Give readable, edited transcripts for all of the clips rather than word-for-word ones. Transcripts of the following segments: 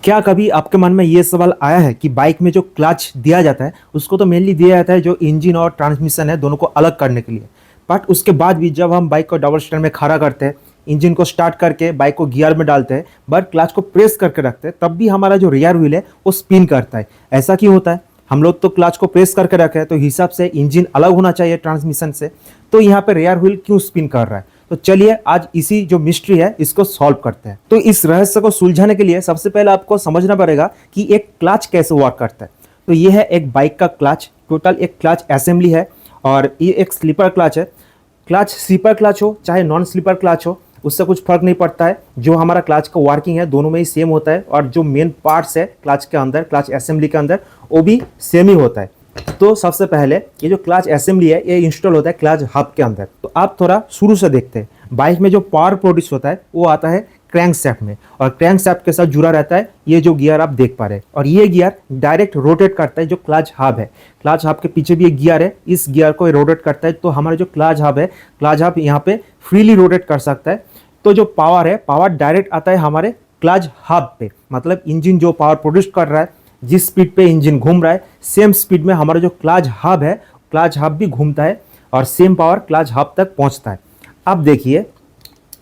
क्या कभी आपके मन में ये सवाल आया है कि बाइक में जो क्लच दिया जाता है उसको तो मेनली दिया जाता है जो इंजन और ट्रांसमिशन है दोनों को अलग करने के लिए। बट उसके बाद भी जब हम बाइक को डबल स्टैंड में खड़ा करते हैं, इंजन को स्टार्ट करके बाइक को गियर में डालते हैं, बट क्लच को प्रेस करके रखते हैं, तब भी हमारा जो रियर व्हील है वो स्पिन करता है। ऐसा क्यों होता है? हम लोग तो क्लच को प्रेस करके रखे हैं तो हिसाब से इंजन अलग होना चाहिए ट्रांसमिशन से, तो यहाँ पे रियर व्हील क्यों स्पिन कर रहा है? तो चलिए आज इसी जो मिस्ट्री है इसको सॉल्व करते हैं। तो इस रहस्य को सुलझाने के लिए सबसे पहले आपको समझना पड़ेगा कि एक क्लच कैसे वर्क करता है। तो ये है एक बाइक का क्लच, टोटल एक क्लच असेंबली है और ये एक स्लीपर क्लच है। क्लच स्लीपर क्लच हो चाहे नॉन स्लीपर क्लच हो उससे कुछ फर्क नहीं पड़ता है। जो हमारा क्लच का वर्किंग है दोनों में ही सेम होता है और जो मेन पार्ट्स है क्लच के अंदर, क्लच असेंबली के अंदर, वो भी सेम ही होता है। तो सबसे पहले ये जो क्लच असेंबली है ये इंस्टॉल होता है क्लच हब के अंदर। तो आप थोड़ा शुरू से देखते हैं। बाइक में जो पावर प्रोड्यूस होता है वो आता है क्रैंकशैफ्ट में और क्रैंकशैफ्ट के साथ जुड़ा रहता है ये जो गियर आप देख पा रहे हैं और ये गियर डायरेक्ट रोटेट करता है जो क्लच हब है। क्लच हब के पीछे भी एक गियर है, इस गियर को रोटेट करता है तो हमारा जो क्लच हब है, क्लच हब यहाँ पे फ्रीली रोटेट कर सकता है। तो जो पावर है, पावर डायरेक्ट आता है हमारे क्लच हब पे, मतलब इंजन जो पावर प्रोड्यूस कर रहा है, जिस स्पीड पे इंजन घूम रहा है सेम स्पीड में हमारा जो क्लच हब है, क्लच हब भी घूमता है और सेम पावर क्लच हब तक पहुंचता है। अब देखिए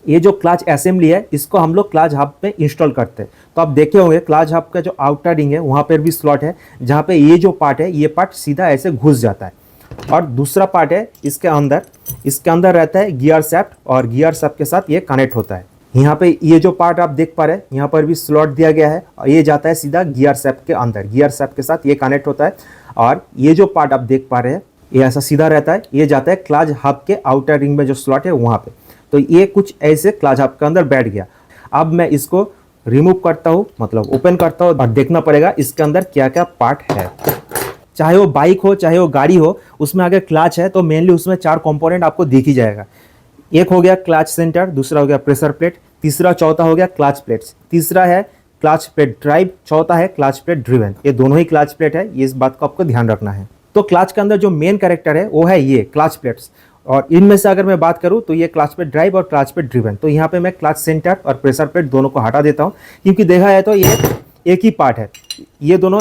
ये जो क्लच असेंबली है इसको हम लोग क्लच हब पे इंस्टॉल करते हैं। तो आप देखे होंगे क्लच हब का जो आउटर रिंग है वहाँ पर भी स्लॉट है जहाँ पे ये जो पार्ट है ये पार्ट सीधा ऐसे घुस जाता है और दूसरा पार्ट है इसके अंदर रहता है गियर शैफ्ट और गियर शैफ्ट के साथ ये कनेक्ट होता है। यहाँ पे ये जो पार्ट आप देख पा रहे हैं यहाँ पर भी स्लॉट दिया गया है और ये जाता है सीधा गियर शैफ्ट के अंदर, गियर शैफ्ट के साथ ये कनेक्ट होता है। और ये जो पार्ट आप देख पा रहे हैं ये ऐसा सीधा रहता है, ये जाता है क्लच हब के आउटर रिंग में जो स्लॉट है वहाँ पे। तो ये कुछ ऐसे क्लच हब के अंदर बैठ गया। अब मैं इसको रिमूव करता हूँ, मतलब ओपन करता हूँ और देखना पड़ेगा इसके अंदर क्या क्या पार्ट है। चाहे वो बाइक हो चाहे वो गाड़ी हो, उसमें अगर क्लच है तो मेनली उसमें 4 कंपोनेंट आपको दिख ही जाएगा। एक हो गया क्लच सेंटर, दूसरा हो गया प्रेशर प्लेट, तीसरा चौथा हो गया क्लच प्लेट्स, तीसरा है क्लच प्लेट ड्राइव, चौथा है क्लच प्लेट ड्रिवन। ये दोनों ही क्लच प्लेट है, ये इस बात को आपको ध्यान रखना है। तो क्लच के अंदर जो मेन कैरेक्टर है वो है ये क्लच प्लेट्स और इनमें से अगर मैं बात करूं तो ये क्लच प्लेट ड्राइव और क्लच प्लेट ड्रिवन। तो यहाँ पे मैं क्लच सेंटर और प्रेशर प्लेट दोनों को हटा देता हूँ क्योंकि देखा जाए तो ये एक ही पार्ट है। ये दोनों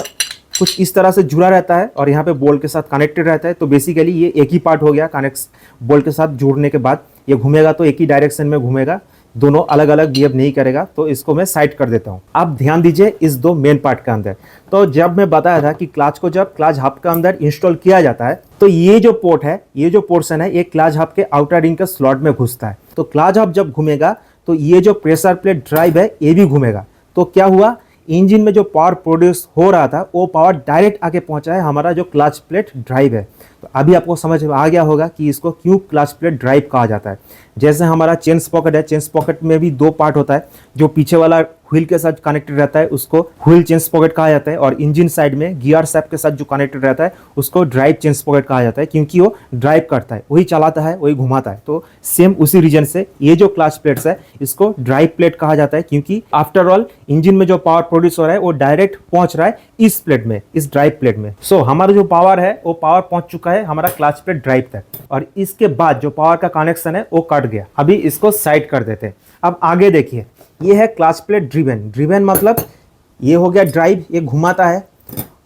कुछ इस तरह से जुड़ा रहता है और यहाँ पे बोल्ट के साथ कनेक्टेड रहता है। तो बेसिकली ये एक ही पार्ट हो गया। कनेक्ट बोल्ट के साथ जुड़ने के बाद ये घूमेगा तो एक ही डायरेक्शन में घूमेगा, दोनों अलग अलग बिहेव नहीं करेगा। तो इसको मैं साइड कर देता हूँ। आप ध्यान दीजिए इस दो मेन पार्ट के अंदर। तो जब मैं बताया था कि क्लच को जब क्लच हब के अंदर इंस्टॉल किया जाता है तो ये जो पोर्ट है, ये जो पोर्शन है, ये क्लच हब के आउटर रिंग के स्लॉट में घुसता है। तो क्लच हब जब घूमेगा तो ये जो प्रेशर प्लेट ड्राइव है ये भी घूमेगा। तो क्या हुआ, इंजन में जो पावर प्रोड्यूस हो रहा था वो पावर डायरेक्ट आके पहुंचा है हमारा जो क्लच प्लेट ड्राइव है। तो अभी आपको समझ में आ गया होगा कि इसको क्यों क्लच प्लेट ड्राइव कहा जाता है। जैसे हमारा चेन स्पॉकेट है, चेन स्पॉकेट में भी 2 पार्ट होता है। जो पीछे वाला व्हील के साथ कनेक्टेड रहता है उसको व्हील चेन स्पॉकेट कहा जाता है और इंजन साइड में गियर शैफ्ट के साथ जो कनेक्टेड रहता है उसको ड्राइव चेन स्पॉकेट कहा जाता है क्योंकि वो ड्राइव करता है, वही चलाता है, वही घुमाता है। तो सेम उसी रीजन से ये जो क्लच प्लेट्स है इसको ड्राइव प्लेट कहा जाता है क्योंकि आफ्टर ऑल इंजन में जो पावर प्रोड्यूस हो रहा है वो डायरेक्ट पहुंच रहा है इस प्लेट में, इस ड्राइव प्लेट में। सो हमारा जो पावर है वो पावर पहुंच चुका है हमारा क्लच प्लेट ड्राइव तक और इसके बाद जो पावर का कनेक्शन है वो कट गया। अभी इसको साइड कर देते हैं। अब आगे देखिए, ये है क्लच प्लेट ड्रिवन। ड्रिवन मतलब ये हो गया ड्राइव, ये घुमाता है,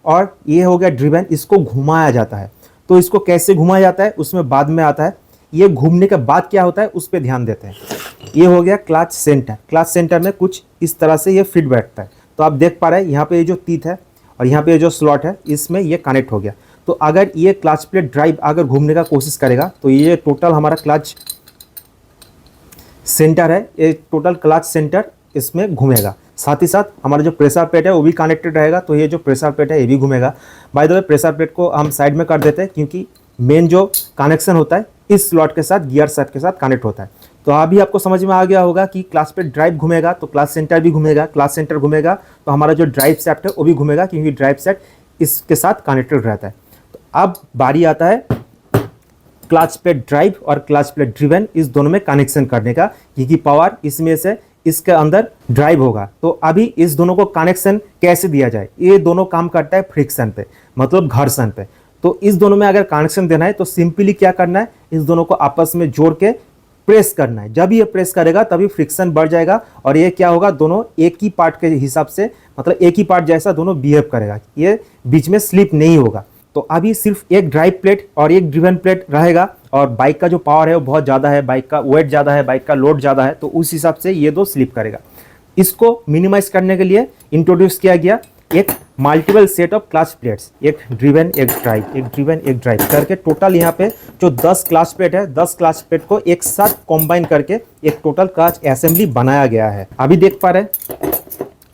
और ये हो गया ड्रिवन, इसको घुमाया जाता है। तो इसको कैसे घुमाया जाता है उसमें बाद में आता है। ये घूमने के बाद क्या होता है उस पर ध्यान देते हैं। ये हो गया क्लच सेंटर। क्लच सेंटर में कुछ इस तरह से ये फिट बैठता है। तो आप देख पा रहे हैं यहाँ पे ये जो टीथ है और यहाँ पे जो स्लॉट है इसमें ये कनेक्ट हो गया। तो अगर ये क्लच प्लेट ड्राइव अगर घूमने का कोशिश करेगा तो ये टोटल हमारा क्लच सेंटर है, ये टोटल क्लच सेंटर इसमें घूमेगा। साथ ही साथ हमारा जो प्रेशर प्लेट है वो भी कनेक्टेड रहेगा। तो ये जो प्रेशर प्लेट है ये भी घूमेगा। By the way pressure plate को हम साइड में कर देते हैं क्योंकि मेन जो कनेक्शन होता है इस स्लॉट के साथ, गियर शैफ्ट के साथ कनेक्ट होता है। तो अभी आपको समझ में आ गया होगा कि क्लच प्लेट ड्राइव घूमेगा तो क्लच सेंटर भी घूमेगा, क्लच सेंटर घूमेगा तो हमारा जो ड्राइव शैफ्ट है वो भी घूमेगा क्योंकि ड्राइव शैफ्ट इसके साथ कनेक्टेड रहता है। तो अब बारी आता है क्लच प्लेट ड्राइव और क्लच प्लेट ड्रिवन इस दोनों में कनेक्शन करने का क्योंकि पावर इसमें से इसके अंदर ड्राइव होगा। तो अभी इस दोनों को कनेक्शन कैसे दिया जाए, ये दोनों काम करता है फ्रिक्शन पे, मतलब घर्षण पे। तो इस दोनों में अगर कनेक्शन देना है तो सिंपली क्या करना है, इस दोनों को आपस में जोड़ के प्रेस करना है। जब ये प्रेस करेगा तभी फ्रिक्शन बढ़ जाएगा और ये क्या होगा, दोनों एक ही पार्ट के हिसाब से, मतलब एक ही पार्ट जैसा दोनों बिहेव करेगा, ये बीच में स्लिप नहीं होगा। तो अभी सिर्फ एक ड्राइव प्लेट और एक ड्रिवन प्लेट रहेगा और बाइक का जो पावर है वो बहुत ज़्यादा है, बाइक का वेट ज़्यादा है, बाइक का लोड ज़्यादा है, तो उस हिसाब से ये दो स्लिप करेगा। इसको मिनिमाइज करने के लिए इंट्रोड्यूस किया गया एक multiple set of clutch plates, एक ड्रिवन एक ड्राइव, एक ड्रिवन एक ड्राइव करके टोटल यहाँ पे जो 10 क्लच प्लेट है, 10 क्लच प्लेट को एक साथ कॉम्बाइन करके एक टोटल क्लच असेंबली बनाया गया है। अभी देख पा रहे हैं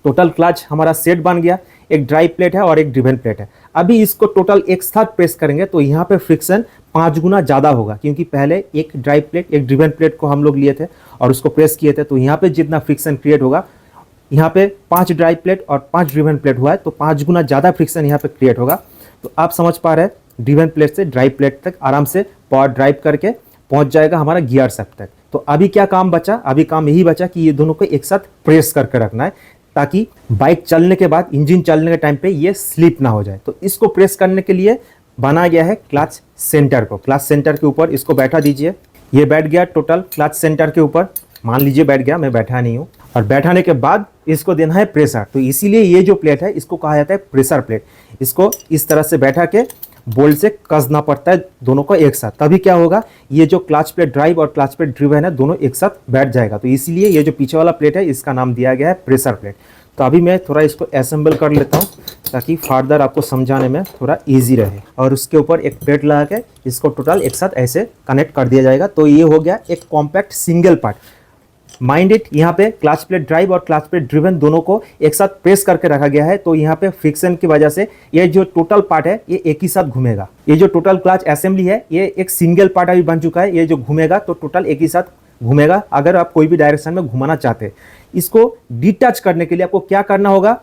टोटल क्लच हमारा सेट बन गया, एक ड्राइव प्लेट है और एक ड्रिवन प्लेट है। अभी इसको टोटल एक साथ प्रेस करेंगे तो यहाँ पे फ्रिक्शन 5 गुना ज़्यादा होगा, क्योंकि पहले एक ड्राइव प्लेट एक ड्रिवन प्लेट को हम लोग लिए थे और उसको प्रेस किए थे, तो यहाँ पे जितना फ्रिक्शन क्रिएट होगा, यहाँ पे 5 ड्राइव प्लेट और 5 ड्रिवन प्लेट हुआ है तो 5 गुना ज़्यादा फ्रिक्शन यहाँ पे क्रिएट होगा। तो आप समझ पा रहे हैं ड्रिवन प्लेट से ड्राइव प्लेट तक आराम से पावर ड्राइव करके पहुँच जाएगा हमारा गियर शाफ्ट तक। तो अभी क्या काम बचा, अभी काम यही बचा कि ये दोनों को एक साथ प्रेस करके रखना है ताकि बाइक चलने के बाद, इंजन चलने के टाइम पे ये स्लिप ना हो जाए। तो इसको प्रेस करने के लिए बनाया गया है क्लच सेंटर को। क्लच सेंटर के ऊपर इसको बैठा दीजिए, ये बैठ गया टोटल क्लच सेंटर के ऊपर, मान लीजिए बैठ गया, मैं बैठा नहीं हूँ। और बैठाने के बाद इसको देना है प्रेशर, तो इसीलिए ये जो प्लेट है इसको कहा जाता है प्रेशर प्लेट। इसको इस तरह से बैठा के बोल्ट से कसना पड़ता है दोनों को एक साथ, तभी क्या होगा, ये जो क्लच प्लेट ड्राइव और क्लच प्लेट ड्रिवन है दोनों एक साथ बैठ जाएगा। तो इसीलिए ये जो पीछे वाला प्लेट है इसका नाम दिया गया है प्रेशर प्लेट। तो अभी मैं थोड़ा इसको असेंबल कर लेता हूँ ताकि फर्दर आपको समझाने में थोड़ा इजी रहे। और उसके ऊपर एक प्लेट लगा के इसको टोटल एक साथ ऐसे कनेक्ट कर दिया जाएगा। तो ये हो गया एक compact single part. Mind it, यहाँ पे क्लच प्लेट ड्राइव और क्लच प्लेट ड्रिवन दोनों को एक साथ प्रेस करके रखा गया है। तो यहाँ पे फ्रिक्शन की वजह से ये जो टोटल पार्ट है ये एक ही साथ घूमेगा। ये जो टोटल क्लच असेंबली है ये एक सिंगल पार्ट अभी बन चुका है, ये जो घूमेगा तो टोटल एक ही साथ घूमेगा। अगर आप कोई भी डायरेक्शन में घुमाना चाहते हैं, इसको डिटच करने के लिए आपको क्या करना होगा,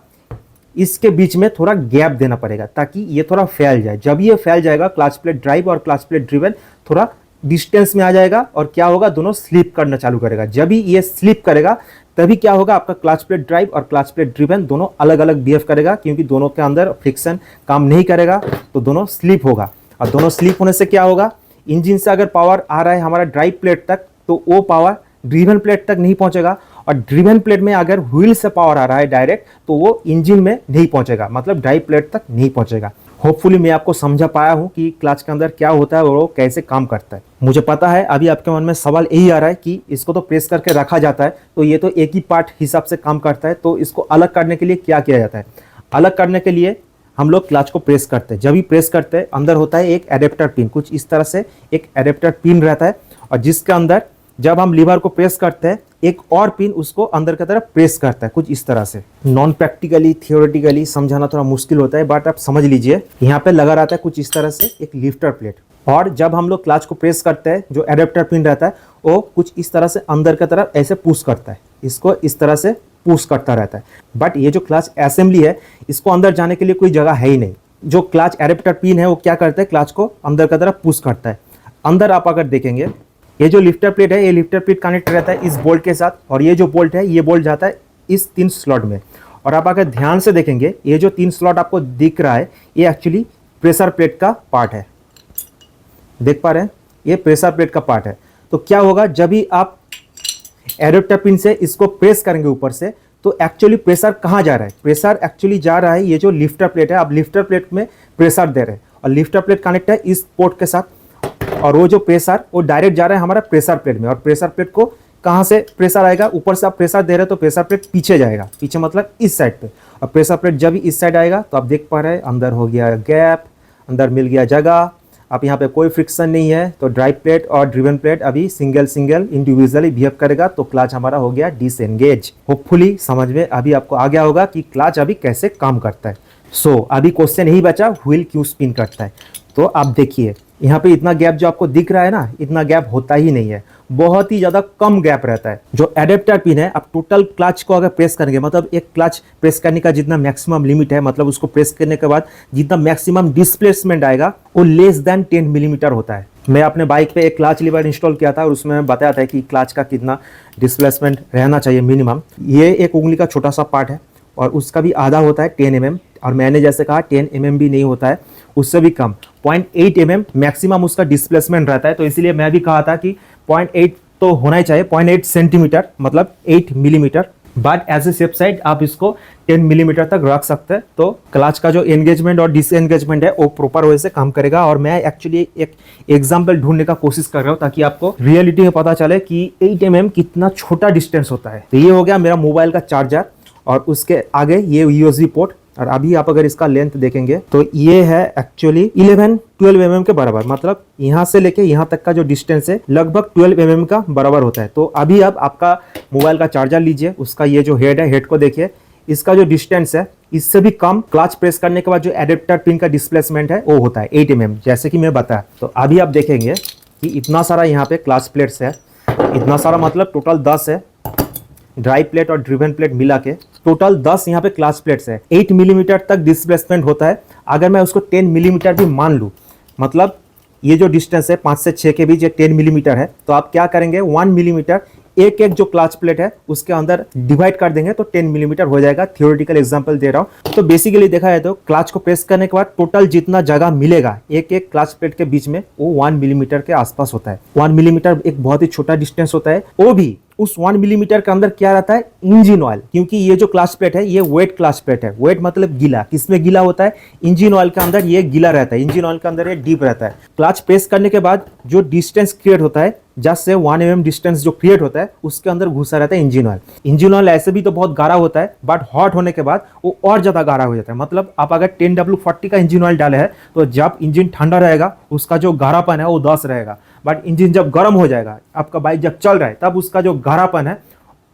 इसके बीच में थोड़ा गैप देना पड़ेगा ताकि ये थोड़ा फैल जाए। जब ये फैल जाएगा क्लच प्लेट ड्राइव और क्लच प्लेट ड्रिवन थोड़ा डिस्टेंस में आ जाएगा और क्या होगा, दोनों स्लिप करना चालू करेगा। जब भी ये स्लिप करेगा तभी क्या होगा, आपका क्लच प्लेट ड्राइव और क्लच प्लेट ड्रिवन दोनों अलग अलग बिहेव करेगा, क्योंकि दोनों के अंदर फ्रिक्शन काम नहीं करेगा तो दोनों स्लिप होगा। और दोनों स्लिप होने से क्या होगा, इंजन से अगर पावर आ रहा है हमारा ड्राइव प्लेट तक तो वो पावर ड्रिवन प्लेट तक नहीं पहुंचेगा, और ड्रिवन प्लेट में अगर व्हील से पावर आ रहा है डायरेक्ट तो वो इंजन में नहीं पहुंचेगा, मतलब ड्राइव प्लेट तक नहीं पहुंचेगा। होपफुली मैं आपको समझा पाया हूं कि क्लच के अंदर क्या होता है और वो कैसे काम करता है। मुझे पता है अभी आपके मन में सवाल यही आ रहा है कि इसको तो प्रेस करके रखा जाता है तो ये तो एक ही पार्ट हिसाब से काम करता है, तो इसको अलग करने के लिए क्या किया जाता है। अलग करने के लिए हम लोग क्लच को प्रेस करते हैं। जब भी प्रेस करते हैं अंदर होता है एक एडेप्टर पिन, कुछ इस तरह से एक एडेप्टर पिन रहता है, और जिसके अंदर जब हम लीवर को प्रेस करते हैं एक और पिन उसको अंदर की तरफ प्रेस करता है, कुछ इस तरह से। नॉन प्रैक्टिकली थियोरेटिकली समझाना थोड़ा मुश्किल होता है, बट आप समझ लीजिए। यहाँ पे लगा रहता है कुछ इस तरह से एक लिफ्टर प्लेट, और जब हम लोग क्लच को प्रेस करते हैं जो एडेप्टर पिन रहता है वो कुछ इस तरह से अंदर की तरफ ऐसे पुश करता है, इसको इस तरह से पुश करता रहता है। बट ये जो क्लच असेंबली है इसको अंदर जाने के लिए कोई जगह है ही नहीं। जो क्लच एडेप्टर पिन है वो क्या करता है, क्लच को अंदर की तरफ पुश करता है। अंदर आप अगर देखेंगे ये जो लिफ्टर प्लेट है, ये लिफ्टर प्लेट कनेक्ट रहता है इस बोल्ट के साथ, और ये जो बोल्ट है ये बोल्ट जाता है इस 3 स्लॉट में। और आप अगर ध्यान से देखेंगे ये जो 3 स्लॉट आपको दिख रहा है ये एक्चुअली प्रेशर प्लेट का पार्ट है। देख पा रहे हैं, ये प्रेशर प्लेट का पार्ट है। तो क्या होगा, जब भी आप एडेप्टर पिन से इसको प्रेस करेंगे ऊपर से, तो एक्चुअली प्रेशर कहाँ जा रहा है, प्रेशर एक्चुअली जा रहा है ये जो लिफ्टर प्लेट है। आप लिफ्टर प्लेट में प्रेशर दे रहे हैं और लिफ्टर प्लेट कनेक्ट है इस पोर्ट के साथ, और वो जो प्रेशर वो डायरेक्ट जा रहा है हमारा प्रेशर प्लेट में। और प्रेशर प्लेट को कहाँ से प्रेशर आएगा, ऊपर से आप प्रेशर दे रहे हो तो प्रेशर प्लेट पीछे जाएगा, पीछे मतलब इस साइड पे। और प्रेशर प्लेट जब भी इस साइड आएगा तो आप देख पा रहे हैं अंदर हो गया गैप, अंदर मिल गया जगह। अब यहाँ पे कोई फ्रिक्शन नहीं है, तो ड्राइव प्लेट और ड्रिवन प्लेट अभी सिंगल इंडिविजुअली बिहेव करेगा, तो क्लच हमारा हो गया डिसएंगेज। होपफुली समझ में अभी आपको आ गया होगा कि क्लच अभी कैसे काम करता है। सो अभी क्वेश्चन यही बचा, व्हील क्यों स्पिन करता है। तो आप देखिए यहाँ पे इतना गैप जो आपको दिख रहा है ना, इतना गैप होता ही नहीं है, बहुत ही ज़्यादा कम गैप रहता है। जो एडेप्टर पिन है, आप टोटल क्लच को अगर प्रेस करेंगे, मतलब एक क्लच प्रेस करने का जितना मैक्सिमम लिमिट है, मतलब उसको प्रेस करने के बाद जितना मैक्सिमम डिस्प्लेसमेंट आएगा वो लेस देन 10 मिलीमीटर होता है। मैं अपने बाइक पे एक क्लच लीवर इंस्टॉल किया था और उसमें बताया था कि क्लच का कितना डिस्प्लेसमेंट रहना चाहिए मिनिमम। ये एक उंगली का छोटा सा पार्ट है और उसका भी आधा होता है 10 mm, और मैंने जैसे कहा 10 mm भी नहीं होता है, उससे भी कम 0.8 mm मैक्सिमम उसका डिस्प्लेसमेंट रहता है। तो इसीलिए मैं भी कहा था कि 0.8 तो होना ही चाहिए 0.8 सेंटीमीटर, मतलब 8 millimetre. But as a safe side आप इसको 10 मिलीमीटर तक रख सकते हैं, तो क्लच का जो एंगेजमेंट और डिसएंगेजमेंट है वो प्रॉपर वे से काम करेगा। और मैं एक्चुअली एक एग्जांपल ढूंढने का कोशिश कर रहा हूँ ताकि आपको रियलिटी में पता चले कि 8 mm कितना छोटा डिस्टेंस होता है। तो ये हो गया मेरा मोबाइल का चार्जर, और उसके आगे ये यूएसबी पोर्ट। और अभी आप अगर इसका लेंथ देखेंगे तो ये है एक्चुअली 11-12 mm के बराबर, मतलब यहाँ से लेके यहाँ तक का जो डिस्टेंस है लगभग 12 mm का बराबर होता है। तो अभी अब आपका मोबाइल का चार्जर लीजिए, उसका ये जो हेड है, हेड को देखिए, इसका जो डिस्टेंस है इससे भी कम क्लच प्रेस करने के बाद जो एडेप्टर पिन का डिस्प्लेसमेंट है वो होता है 8 mm, जैसे कि मैं बताया। तो अभी आप देखेंगे कि इतना सारा यहाँ पे क्लच प्लेट्स है, इतना सारा मतलब टोटल 10 है, ड्राई प्लेट और ड्रिवन प्लेट मिला के टोटल 10 यहाँ पे क्लच प्लेट्स है। 8 मिलीमीटर तक डिस्प्लेसमेंट होता है। अगर मैं उसको 10 मिलीमीटर भी मान लूँ, मतलब ये जो डिस्टेंस है 5 से 6 के बीच ये 10 मिलीमीटर है, तो आप क्या करेंगे 1 मिलीमीटर एक एक जो क्लच प्लेट है उसके अंदर डिवाइड कर देंगे तो 10 मिलीमीटर हो जाएगा। थियोरेटिकल एग्जांपल दे रहा हूँ। तो बेसिकली देखा है तो क्लच को प्रेस करने के बाद टोटल जितना जगह मिलेगा एक एक क्लच प्लेट के बीच में वो 1 मिलीमीटर के आसपास होता है। 1 मिलीमीटर एक बहुत ही छोटा डिस्टेंस होता है, वो भी उस 1 मिलीमीटर के अंदर क्या रहता है, इंजन ऑयल। क्योंकि ये जो क्लच प्लेट है ये वेट क्लच प्लेट है। वेट मतलब गीला, किसमें गीला होता है, इंजन ऑयल के अंदर ये गीला रहता है, इंजन ऑयल के अंदर ये डीप रहता है। क्लच प्रेस करने के बाद जो डिस्टेंस क्रिएट होता है, जस्ट से 1 mm डिस्टेंस जो क्रिएट होता है उसके अंदर घुसा रहता है इंजन ऑयल। इंजन ऑयल ऐसे भी तो बहुत गाढ़ा होता है, बट हॉट होने के बाद वो और ज्यादा गाढ़ा हो जाता है। मतलब आप अगर 10W40 का इंजन ऑयल डाले हैं तो जब इंजन ठंडा रहेगा उसका जो गाढ़ापन है वो 10 रहेगा, बट इंजन जब गर्म हो जाएगा, आपका बाइक जब चल रहा है, तब उसका जो गाढ़ापन है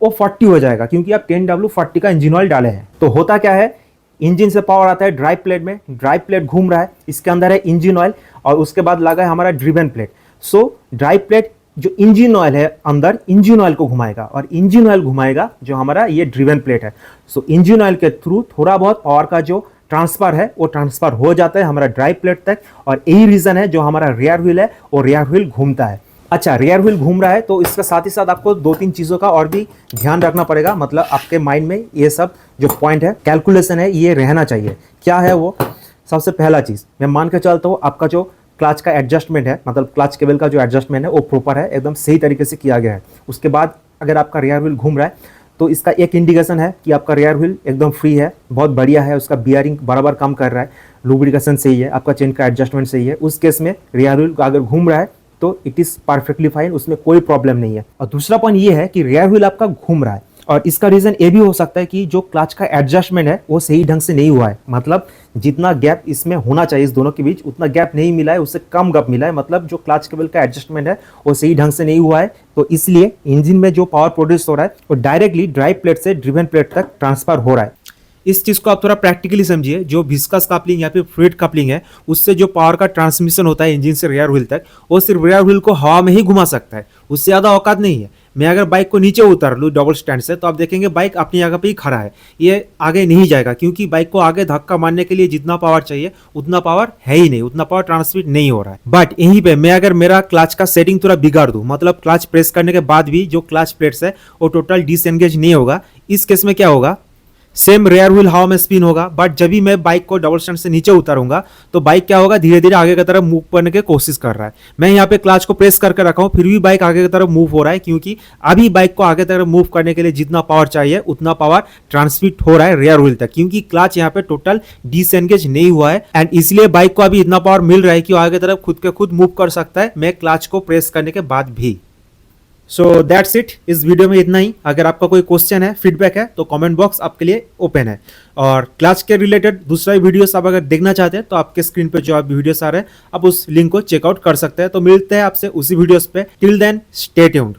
वो 40 हो जाएगा, क्योंकि आप 10W40 का इंजन ऑयल डाले हैं। तो होता क्या है, इंजन से पावर आता है ड्राइव प्लेट में, ड्राइव प्लेट घूम रहा है, इसके अंदर है इंजन ऑयल, और उसके बाद लगा है हमारा ड्रिवन प्लेट। सो ड्राइव प्लेट जो इंजन ऑयल है अंदर इंजन ऑयल को घुमाएगा, और इंजन ऑयल घुमाएगा जो हमारा ये ड्रिवन प्लेट है। सो इंजन ऑयल के थ्रू थोड़ा बहुत पावर का जो ट्रांसफर है वो ट्रांसफर हो जाता है हमारा ड्राइव प्लेट तक, और यही रीजन है जो हमारा रियर व्हील है वो रियर व्हील घूमता है। अच्छा, रियर व्हील घूम रहा है तो इसके साथ ही साथ आपको 2-3 चीज़ों का और भी ध्यान रखना पड़ेगा, मतलब आपके माइंड में ये सब जो पॉइंट है, कैलकुलेशन है, ये रहना चाहिए। क्या है वो? सबसे पहला चीज़ मैं मान के चलता हूँ, आपका जो क्लच का एडजस्टमेंट है, मतलब क्लच केबल का जो एडजस्टमेंट है वो प्रॉपर है, एकदम सही तरीके से किया गया है। उसके बाद अगर आपका रियर व्हील घूम रहा है तो इसका एक इंडिकेशन है कि आपका रियर व्हील एकदम फ्री है, बहुत बढ़िया है, उसका बियरिंग बराबर काम कर रहा है, लुब्रिकेशन सही है, आपका चेन का एडजस्टमेंट सही है। उस केस में रियर व्हील अगर घूम रहा है तो इट इज़ परफेक्टली फाइन, उसमें कोई प्रॉब्लम नहीं है। और दूसरा पॉइंट ये है कि रियर व्हील आपका घूम रहा है, और इसका रीज़न ये भी हो सकता है कि जो क्लच का एडजस्टमेंट है वो सही ढंग से नहीं हुआ है, मतलब जितना गैप इसमें होना चाहिए इस दोनों के बीच उतना गैप नहीं मिला है, उससे कम गैप मिला है। मतलब जो क्लच केबल का एडजस्टमेंट है वो सही ढंग से नहीं हुआ है, तो इसलिए इंजन में जो पावर प्रोड्यूस हो रहा है वो डायरेक्टली ड्राइव प्लेट से ड्रिवन प्लेट तक ट्रांसफर हो रहा है। इस चीज़ को आप थोड़ा प्रैक्टिकली समझिए। जो विस्कस कपलिंग या फिर फ्लूइड कपलिंग है उससे जो पावर का ट्रांसमिशन होता है इंजन से रियर व्हील तक, वो सिर्फ रियर व्हील को हवा में ही घुमा सकता है, उससे ज़्यादा औकात नहीं है। मैं अगर बाइक को नीचे उतार लूँ डबल स्टैंड से तो आप देखेंगे बाइक अपनी जगह पे ही खड़ा है, ये आगे नहीं जाएगा, क्योंकि बाइक को आगे धक्का मारने के लिए जितना पावर चाहिए उतना पावर है ही नहीं, उतना पावर ट्रांसमिट नहीं हो रहा है। बट यहीं पे मैं अगर मेरा क्लच का सेटिंग थोड़ा बिगाड़ दूँ, मतलब क्लच प्रेस करने के बाद भी जो क्लच प्लेट्स है वो टोटल डिसएंगेज नहीं होगा, इस केस में क्या होगा, सेम रियर व्हील हवा में स्पिन होगा, बट जब भी मैं बाइक को डबल स्टैंड से नीचे उतारूंगा तो बाइक क्या होगा, धीरे धीरे आगे की तरफ मूव करने की कोशिश कर रहा है। मैं यहाँ पे क्लच को प्रेस करके रखा हूँ, फिर भी बाइक आगे की तरफ मूव हो रहा है, क्योंकि अभी बाइक को आगे तरफ मूव करने के लिए जितना पावर चाहिए उतना पावर ट्रांसमिट हो रहा है रियर व्हील तक, क्योंकि क्लच यहाँ पे टोटल डिसएंगेज नहीं हुआ है, एंड इसलिए बाइक को अभी इतना पावर मिल रहा है कि वो आगे तरफ खुद के खुद मूव कर सकता है मैं क्लच को प्रेस करने के बाद भी। सो दैट्स इट, इस वीडियो में इतना ही। अगर आपका कोई क्वेश्चन है, फीडबैक है, तो कमेंट बॉक्स आपके लिए ओपन है, और क्लच के रिलेटेड दूसरा वीडियोस आप अगर देखना चाहते हैं तो आपके स्क्रीन पे जो आप वीडियोस आ रहे हैं आप उस लिंक को चेकआउट कर सकते हैं। तो मिलते हैं आपसे उसी वीडियोस पे, टिल देन स्टे ट्यून्ड।